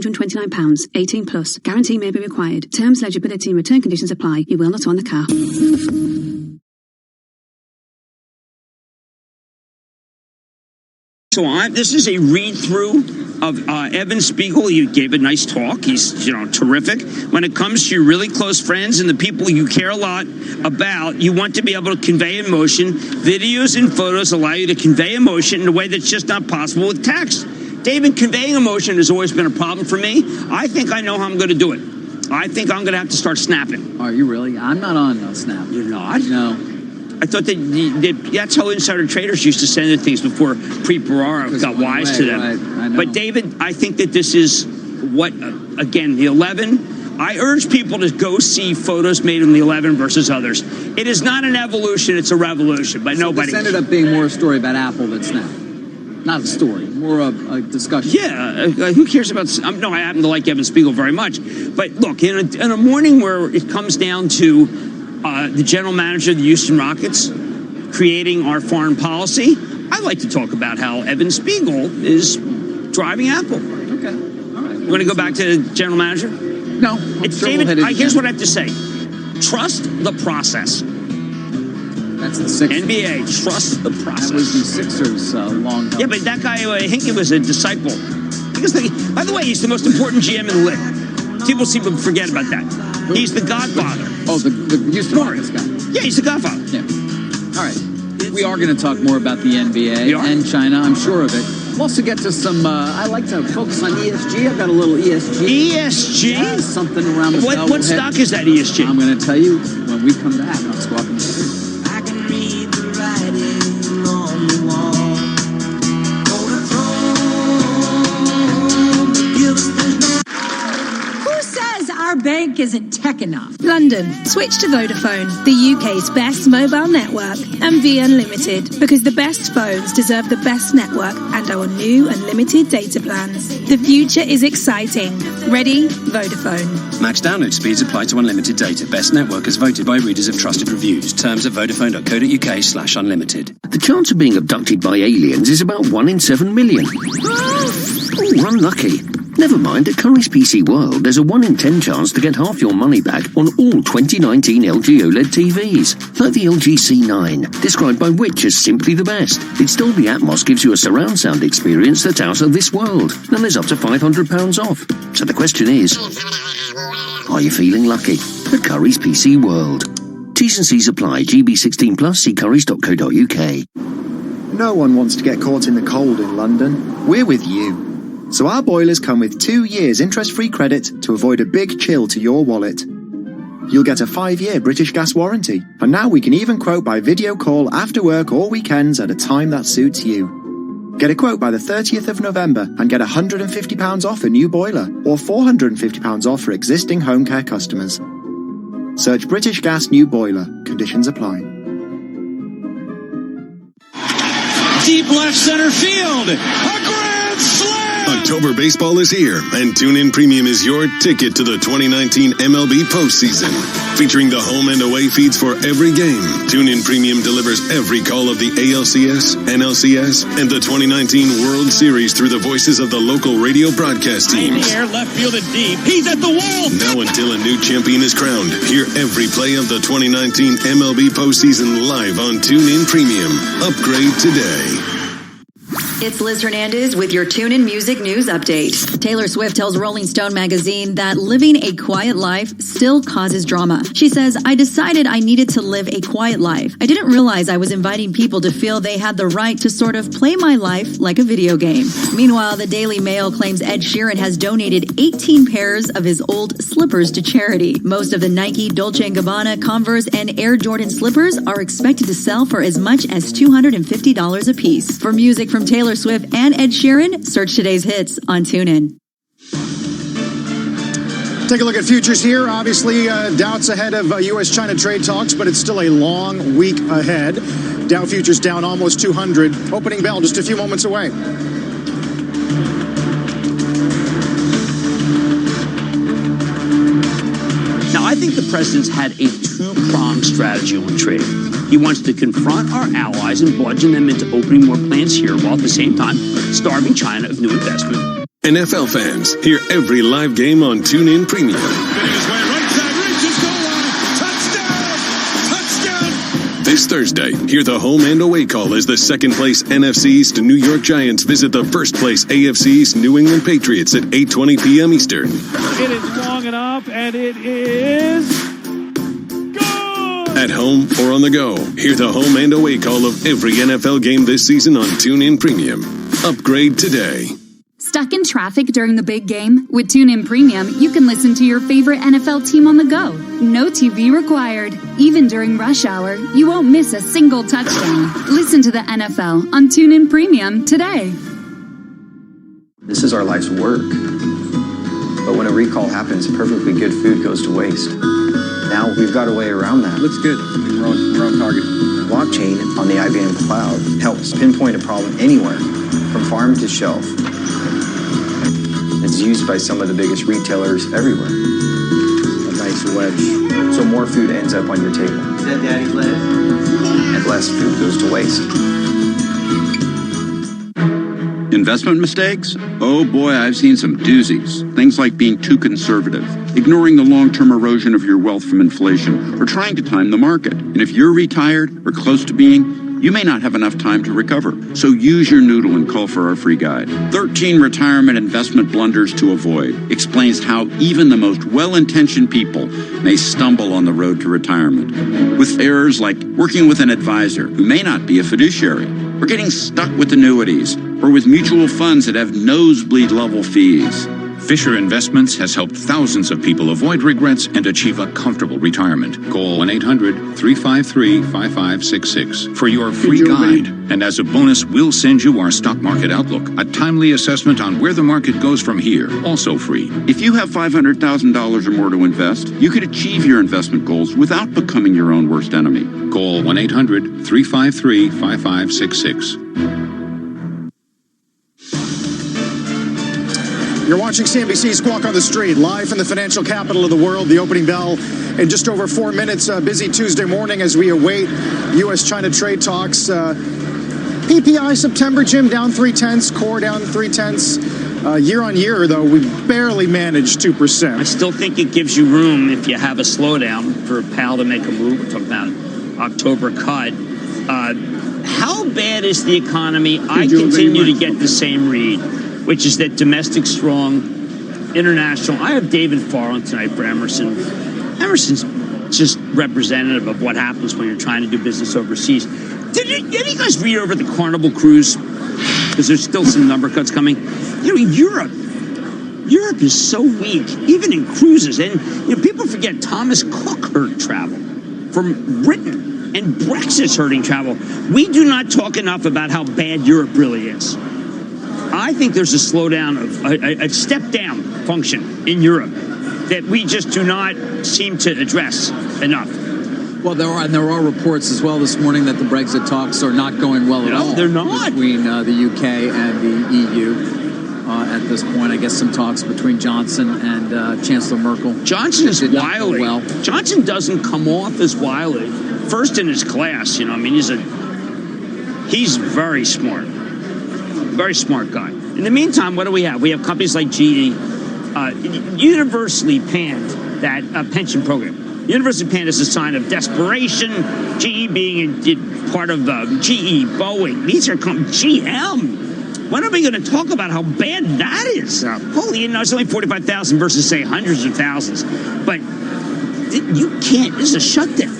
£129. 18 plus. Guarantee may be required. Terms, eligibility and return conditions apply. You will not own the car. So this is a read-through of Evan Spiegel. He gave a nice talk. He's, terrific. When it comes to your really close friends and the people you care a lot about, you want to be able to convey emotion. Videos and photos allow you to convey emotion in a way that's just not possible with text. David, conveying emotion has always been a problem for me. I think I know how I'm going to do it. I think I'm going to have to start snapping. Are you really? I'm not on Snap. You're not? No. I thought that's how insider traders used to send in things before Preet got wise to them. Right, I know. But David, I think that this is again, the 11. I urge people to go see photos made in the 11 versus others. It is not an evolution, it's a revolution. But nobody. This ended up being more a story about Apple than Snap. Not a story, more a discussion. Yeah, who cares about... No, I happen to like Evan Spiegel very much. But look, in a morning where it comes down to the general manager of the Houston Rockets creating our foreign policy, I'd like to talk about how Evan Spiegel is driving Apple. Okay, all right. You want to go back to the general manager? No. David, here's what I have to say. Trust the process. That's the Sixers. NBA, trust the process. That was the Sixers long ago. Yeah, but that guy, I think he was a disciple. By the way, he's the most important GM in the league. People seem to forget about that. He's the godfather. Oh, the Houston Rockets guy. Yeah, he's the godfather. Yeah. All right. We are going to talk more about the NBA and China. I'm sure of it. We'll also get to some, I like to focus on ESG. I've got a little ESG. ESG? Yeah, something around the bell. What stock is that ESG? I'm going to tell you when we come back on Squawking Street. I can read the writing on the wall. Our bank isn't tech enough. London, switch to Vodafone, the UK's best mobile network, and Be Unlimited, because the best phones deserve the best network and our new unlimited data plans. The future is exciting. Ready? Vodafone. Max download speeds apply to unlimited data. Best network as voted by readers of trusted reviews. Terms at vodafone.co.uk/unlimited. The chance of being abducted by aliens is about 1 in 7 million. Oh, unlucky. Never mind, at Curry's PC World, there's a 1 in 10 chance to get half your money back on all 2019 LG OLED TVs. Like the LG C9, described by Which as simply the best. Its Dolby Atmos gives you a surround sound experience that's out of this world, and there's up to £500 off. So the question is, are you feeling lucky at Curry's PC World? T's and C's apply. GB16 plus, see currys.co.uk. No one wants to get caught in the cold in London. We're with you. So our boilers come with 2 years interest-free credit to avoid a big chill to your wallet. You'll get a 5-year British Gas warranty. And now we can even quote by video call after work or weekends at a time that suits you. Get a quote by the 30th of November and get £150 off a new boiler or £450 off for existing home care customers. Search British Gas New Boiler. Conditions apply. Deep left center field. A grand slam! October baseball is here, and TuneIn Premium is your ticket to the 2019 MLB postseason. Featuring the home and away feeds for every game, TuneIn Premium delivers every call of the ALCS, NLCS, and the 2019 World Series through the voices of the local radio broadcast teams. In the air, left field and deep. He's at the wall. Now until a new champion is crowned, hear every play of the 2019 MLB postseason live on TuneIn Premium. Upgrade today. It's Liz Hernandez with your TuneIn Music News Update. Taylor Swift tells Rolling Stone magazine that living a quiet life still causes drama. She says, "I decided I needed to live a quiet life. I didn't realize I was inviting people to feel they had the right to sort of play my life like a video game." Meanwhile, the Daily Mail claims Ed Sheeran has donated 18 pairs of his old slippers to charity. Most of the Nike, Dolce & Gabbana, Converse, and Air Jordan slippers are expected to sell for as much as $250 a piece. For music from Taylor Swift and Ed Sheeran, search today's hits on TuneIn. Take a look at futures here. Obviously, doubts ahead of U.S.-China trade talks, but it's still a long week ahead. Dow futures down almost 200. Opening bell just a few moments away. Now, I think the president's had a two-pronged strategy on trade. He wants to confront our allies and bludgeon them into opening more plants here, while at the same time starving China of new investment NFL fans, hear every live game on TuneIn Premium. This Thursday, hear the home and away call as the second-place NFC East New York Giants visit the first-place AFC East New England Patriots at 8:20 p.m. Eastern. It is long enough, and it is good! At home or on the go, hear the home and away call of every NFL game this season on TuneIn Premium. Upgrade today. Stuck in traffic during the big game? With TuneIn Premium, you can listen to your favorite NFL team on the go. No TV required. Even during rush hour, you won't miss a single touchdown. Listen to the NFL on TuneIn Premium today. This is our life's work. But when a recall happens, perfectly good food goes to waste. Now we've got a way around that. Looks good. We're on target. Blockchain on the IBM cloud helps pinpoint a problem anywhere, from farm to shelf. It's used by some of the biggest retailers everywhere. A nice wedge. So more food ends up on your table. Is that Daddy's lettuce? And less food goes to waste. Investment mistakes? Oh boy, I've seen some doozies. Things like being too conservative, ignoring the long-term erosion of your wealth from inflation, or trying to time the market. And if you're retired or close to being, you may not have enough time to recover. So use your noodle and call for our free guide. 13 retirement investment blunders to avoid explains how even the most well-intentioned people may stumble on the road to retirement. With errors like working with an advisor who may not be a fiduciary, or getting stuck with annuities, or with mutual funds that have nosebleed level fees. Fisher Investments has helped thousands of people avoid regrets and achieve a comfortable retirement. Call 1-800-353-5566 for your free guide. And as a bonus, we'll send you our stock market outlook, a timely assessment on where the market goes from here, also free. If you have $500,000 or more to invest, you could achieve your investment goals without becoming your own worst enemy. Call 1-800-353-5566. You're watching CNBC's Squawk on the Street, live from the financial capital of the world. The opening bell in just over 4 minutes. Busy Tuesday morning as we await U.S.-China trade talks. PPI September, Jim, down 0.3, core down 0.3. Year on year, though, we barely managed 2%. I still think it gives you room if you have a slowdown for Powell to make a move. We're talking about October cut. How bad is the economy? I continue to get the same read, which is that domestic strong, international. I have David Farr on tonight for Emerson. Emerson's just representative of what happens when you're trying to do business overseas. Did you guys read over the Carnival cruise? Because there's still some number cuts coming. You know, Europe is so weak, even in cruises. And you know, people forget Thomas Cook hurt travel from Britain, and Brexit's hurting travel. We do not talk enough about how bad Europe really is. I think there's a slowdown, of a step down function in Europe that we just do not seem to address enough. Well, there are reports as well this morning that the Brexit talks are not going well at all. They're not. Between the UK and the EU at this point. I guess some talks between Johnson and Chancellor Merkel. Johnson is wily. Well. Johnson doesn't come off as wily. First in his class, you know. I mean, he's very smart. Very smart guy. In the meantime, what do we have? We have companies like GE, universally panned that pension program. Universally panned is a sign of desperation. GE being part of GE, Boeing. These are GM. When are we going to talk about how bad that is? Holy, you know, it's only 45,000 versus, say, hundreds of thousands. But you can't. This is a shutdown.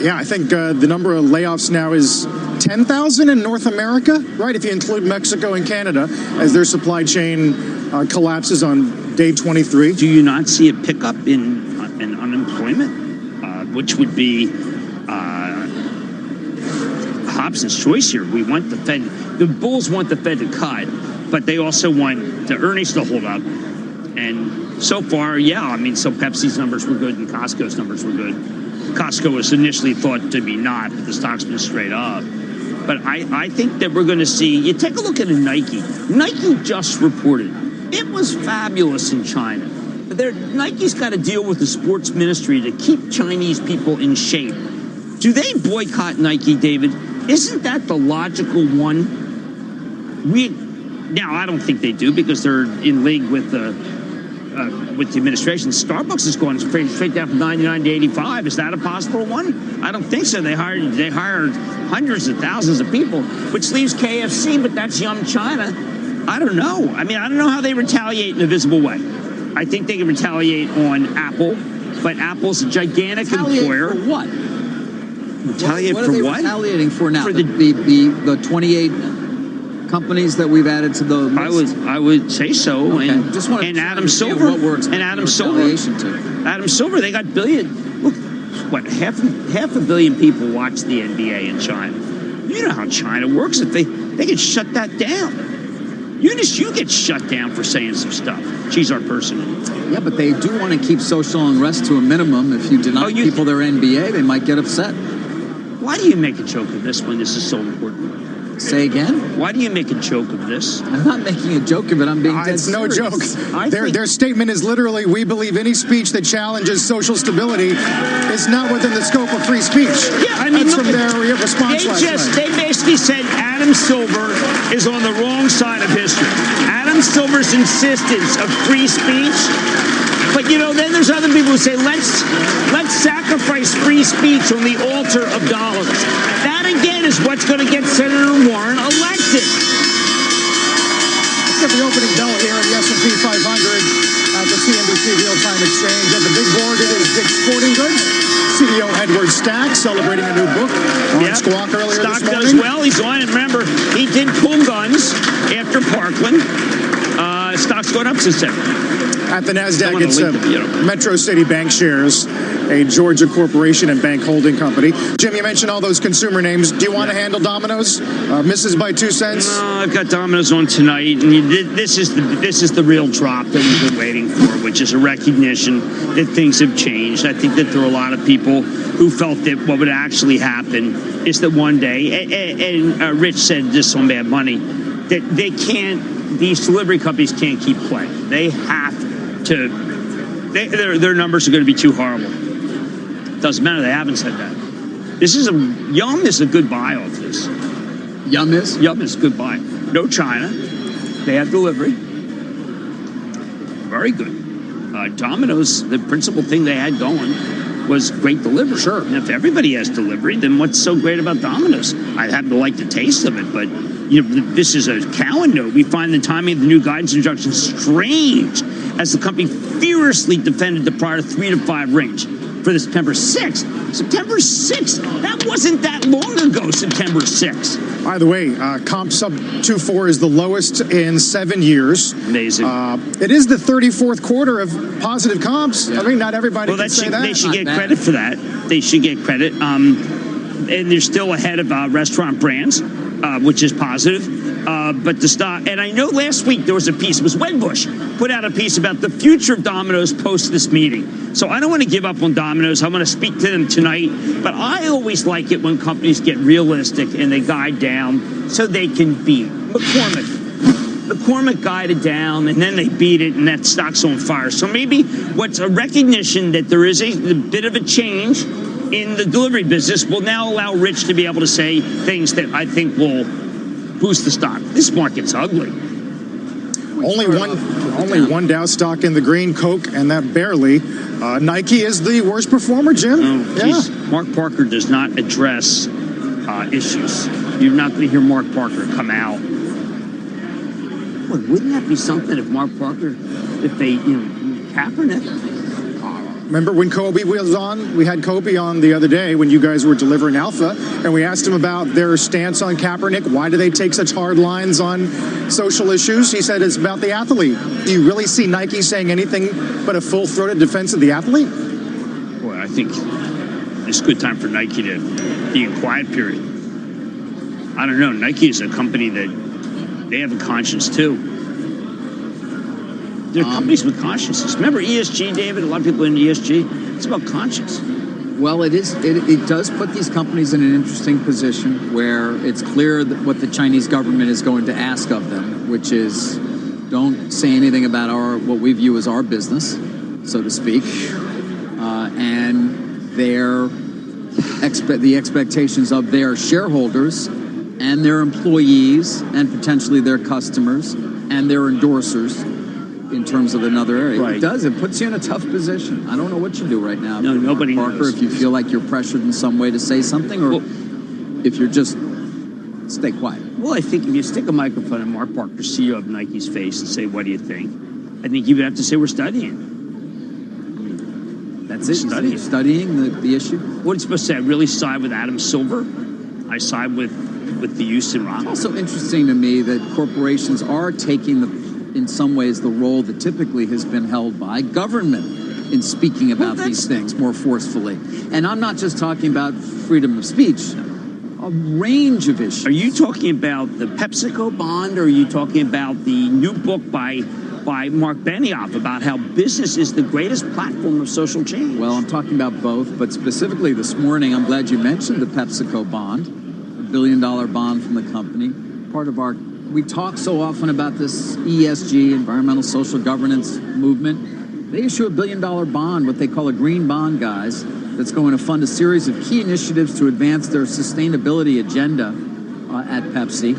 Yeah, I think the number of layoffs now is 10,000 in North America, right? If you include Mexico and Canada, as their supply chain collapses on day 23. Do you not see a pickup in unemployment, which would be Hobson's choice here? We want the Fed. The bulls want the Fed to cut, but they also want the earnings to hold up. And so far, yeah, I mean, so Pepsi's numbers were good and Costco's numbers were good. Costco was initially thought to be not, but the stock's been straight up. But I think that we're going to see, you take a look at a Nike. Nike just reported. It was fabulous in China. Nike's got to deal with the sports ministry to keep Chinese people in shape. Do they boycott Nike, David? Isn't that the logical one? Now, I don't think they do because they're in league with the administration. Starbucks is going straight down from 99 to 85. Is that a possible one? I don't think so. They hired hundreds of thousands of people, which leaves KFC, but that's Yum China. I don't know. I mean, I don't know how they retaliate in a visible way. I think they can retaliate on Apple, but Apple's a gigantic employer. For what? Retaliate what for are they what? retaliating for now? For the 28 companies that we've added to the list? I would say so. Okay. And, Just want and Adam Silver. Adam Silver, they got billion. Look, what, half a billion people watch the NBA in China. You know how China works. If they can shut that down. You get shut down for saying some stuff. She's our person. Yeah, but they do want to keep social unrest to a minimum. If you deny people their NBA, they might get upset. Why do you make a joke of this when this is so important? Say again? Why do you make a joke of this? I'm not making a joke of it. I'm being dead It's no serious. joke. Their statement is literally, we believe any speech that challenges social stability is not within the scope of free speech. Yeah, I mean, that's from their response last night. They basically said Adam Silver is on the wrong side of history. Adam Silver's insistence of free speech. But, then there's other people who say, let's sacrifice free speech on the altar of dollars. That, again, is what's going to get Senator Warren elected. Let's get the opening bell here at the S&P 500 at the CNBC Real-Time Exchange. At the big board, it is Dick's Sporting Goods. CEO Edward Stack celebrating a new book on Squawk earlier Stock this morning. does well. He's on. And remember, he did pull guns after Parkland. Stock's going up since then. At the NASDAQ, it's Metro City Bank shares, a Georgia corporation and bank holding company. Jim, you mentioned all those consumer names. Do you want to handle Domino's? Misses by 2 cents? No, I've got Domino's on tonight, and this is the real drop that we've been waiting for, which is a recognition that things have changed. I think that there are a lot of people who felt that what would actually happen is that one day, and Rich said this on Bad Money, that these delivery companies can't keep playing. They have to, their numbers are going to be too horrible. Doesn't matter. They haven't said that. Yum is a good buy off this. Yum is? Yum is a good buy. No China. They have delivery. Very good. Domino's, the principal thing they had going was great delivery. Sure. And if everybody has delivery, then what's so great about Domino's? I happen to like the taste of it, but this is a Cowen note. We find the timing of the new guidance injunction strange as the company furiously defended the prior 3 to 5 range for the September 6th. September 6th. That wasn't that long ago, September 6th. By the way, comp sub 2.4 is the lowest in 7 years. Amazing. It is the 34th quarter of positive comps. Yeah. I mean, not everybody can say that. They should get credit for that. They should get credit. And they're still ahead of Restaurant Brands, which is positive. But the stock, and I know last week there was a piece, it was Wedbush, put out a piece about the future of Domino's post this meeting. So I don't want to give up on Domino's. I want to speak to them tonight. But I always like it when companies get realistic and they guide down so they can beat. McCormick guided down, and then they beat it, and that stock's on fire. So maybe what's a recognition that there is a bit of a change in the delivery business will now allow Rich to be able to say things that I think will boost the stock. This market's ugly. Only one Dow stock in the green, Coke, and that barely. Nike is the worst performer, Jim. Oh, Mark Parker does not address issues. You're not going to hear Mark Parker come out. Boy, wouldn't that be something if Mark Parker, if they, Kaepernick? Remember when Kobe was on? We had Kobe on the other day when you guys were delivering Alpha, and we asked him about their stance on Kaepernick. Why do they take such hard lines on social issues? He said it's about the athlete. Do you really see Nike saying anything but a full-throated defense of the athlete? Boy, I think it's a good time for Nike to be in quiet period. I don't know. Nike is a company that they have a conscience too. They're companies with consciences. Remember ESG, David? A lot of people in ESG. It's about conscience. Well, it is. It does put these companies in an interesting position where it's clear that what the Chinese government is going to ask of them, which is don't say anything about what we view as our business, so to speak, and the expectations of their shareholders and their employees and potentially their customers and their endorsers in terms of another area. Right. It does. It puts you in a tough position. I don't know what you do right now. No, nobody Parker, knows. if you feel like you're pressured in some way to say something, or if you're just stay quiet. Well, I think if you stick a microphone in Mark Parker, CEO of Nike's face, and say, "What do you think?" I think you would have to say, "We're studying." That's it. Studying the issue. What are you supposed to say? I really side with Adam Silver. I side with the Houston Rockets. It's also interesting to me that corporations are taking in some ways the role that typically has been held by government in speaking about these things more forcefully. And I'm not just talking about freedom of speech, a range of issues. Are you talking about the PepsiCo bond, or are you talking about the new book by Mark Benioff about how business is the greatest platform of social change? Well, I'm talking about both, but specifically this morning, I'm glad you mentioned the PepsiCo bond, $1 billion bond from the company. We talk so often about this ESG, environmental social governance movement. They issue $1 billion bond, what they call a green bond, guys, that's going to fund a series of key initiatives to advance their sustainability agenda at Pepsi.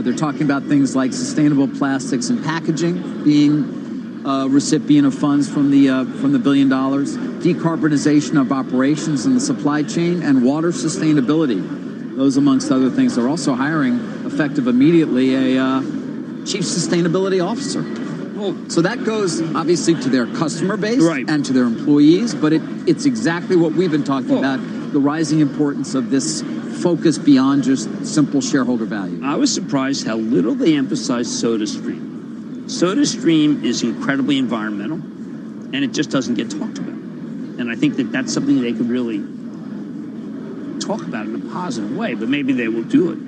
They're talking about things like sustainable plastics and packaging being a recipient of funds from the $1 billion, decarbonization of operations in the supply chain, and water sustainability. Those amongst other things. They're also hiring, effective immediately, a chief sustainability officer. So that goes obviously to their customer base and to their employees, but it's exactly what we've been talking about, the rising importance of this focus beyond just simple shareholder value. I was surprised how little they emphasized SodaStream. SodaStream is incredibly environmental, and it just doesn't get talked about. And I think that's something they could really talk about in a positive way, but maybe they will do it.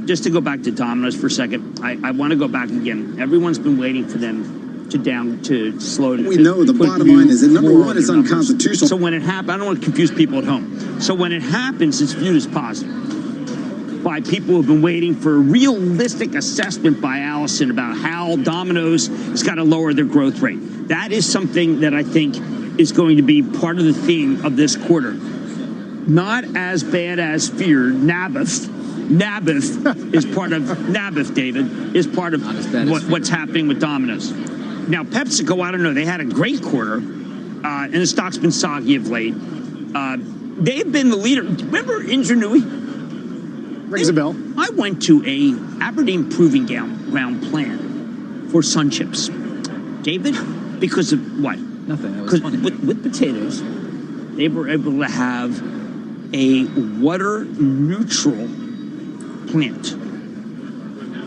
Just to go back to Domino's for a second, I want to go back again. Everyone's been waiting for them to slow down. We know the bottom line is that number one, it's unconstitutional. So when it happens, I don't want to confuse people at home. So when it happens, it's viewed as positive by people who have been waiting for a realistic assessment by Allison about how Domino's has got to lower their growth rate. That is something that I think is going to be part of the theme of this quarter. Not as bad as feared. Naboth is part of Naboth, David, is part of what's happening with Domino's. Now, PepsiCo, I don't know. They had a great quarter, and the stock's been soggy of late. They've been the leader. Remember Ingenuity? Rings a bell. I went to a Aberdeen Proving Ground plant for Sun Chips. David, because of what? Nothing. That was funny. With potatoes, they were able to have a water-neutral plant.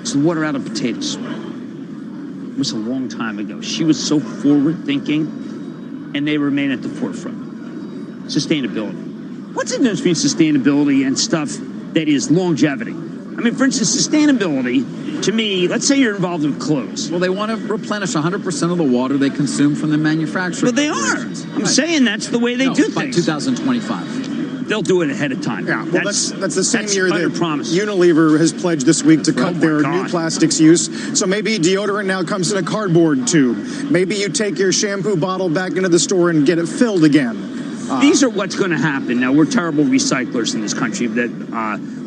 It's water out of potatoes. It was a long time ago. She was so forward-thinking, and they remain at the forefront. Sustainability. What's the difference between sustainability and stuff that is longevity? I mean, for instance, sustainability, to me, let's say you're involved with clothes. Well, they want to replenish 100% of the water they consume from the manufacturing. But they are. I'm saying that's the way they do things. By 2025. They'll do it ahead of time. Yeah, well, that's the same year that promise. Unilever has pledged this week to cut their new plastics use. So maybe deodorant now comes in a cardboard tube. Maybe you take your shampoo bottle back into the store and get it filled again. These are what's going to happen. Now, we're terrible recyclers in this country. That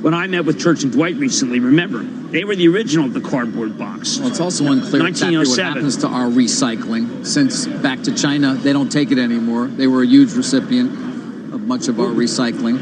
when I met with Church and Dwight recently, remember, they were the original of the cardboard box. Well, it's also unclear exactly what happens to our recycling. Since back to China, they don't take it anymore. They were a huge recipient of much of our recycling.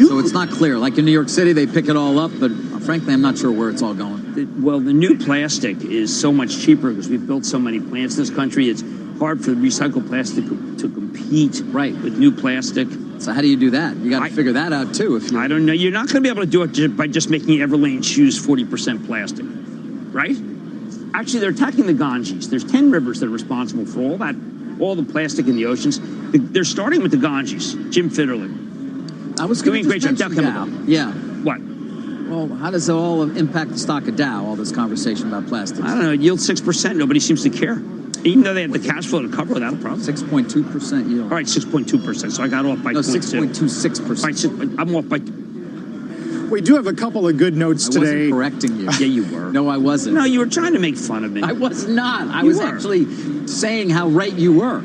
So it's not clear. Like in New York City, they pick it all up, but frankly, I'm not sure where it's all going. Well, the new plastic is so much cheaper because we've built so many plants in this country. It's hard for the recycled plastic to compete with new plastic. So how do you do that? You got to figure that out too. I don't know. You're not going to be able to do it by just making Everlane shoes 40% plastic, right? Actually, they're attacking the Ganges. There's 10 rivers that are responsible for all the plastic in the oceans. They're starting with the Ganges. Jim Fitterling. I was doing a great job. Dow Chemical. Yeah. What? Well, how does it all impact the stock of Dow, all this conversation about plastics? I don't know. It yields 6%. Nobody seems to care. Even though they have the cash flow to cover without a problem. 6.2% yield. All right, 6.2%. So I got off by 6.26%. Right, I'm off by... We do have a couple of good notes today. I wasn't correcting you. Yeah, you were. No, I wasn't. No, you were trying to make fun of me. I was not. I was actually saying how right you were.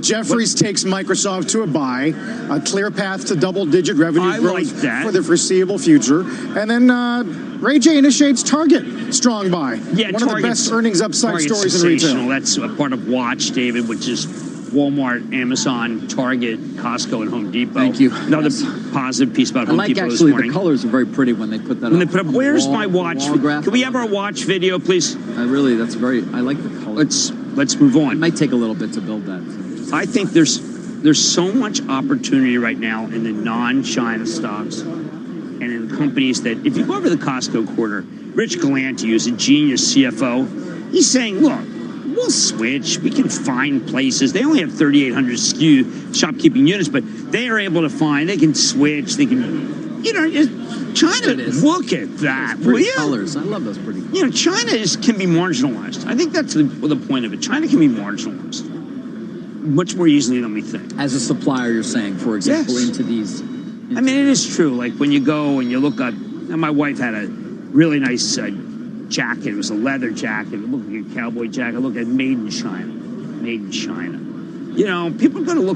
Jefferies takes Microsoft to a buy, a clear path to double-digit revenue growth for the foreseeable future. And then Ray J initiates Target, strong buy. Yeah, one of the best earnings upside stories in retail. That's a part of Watch, David, which is Walmart, Amazon, Target, Costco, and Home Depot. Thank you. Another positive piece about Home Depot this actually, morning. the colors are very pretty when they put that When up. they put up, where's my watch? Can we have our watch video, please? I like the color. Let's move on. It might take a little bit to build that. I think there's so much opportunity right now in the non-China stocks and in companies that, if you go over the Costco quarter, Rich Galanti, who's a genius CFO, he's saying, look, we'll switch. We can find places. They only have 3,800 SKU shopkeeping units, but they are able to find. They can switch. They can, China. Look at that. Pretty colors. I love those pretty colors. China can be marginalized. I think that's the point of it. China can be marginalized much more easily than we think. As a supplier, you're saying, for example, into these. I mean, it is true. Like when you go and you look up, and my wife had a really nice jacket. It was a leather jacket. It looked like a cowboy jacket. Look at made in China. Made in China. People are going to look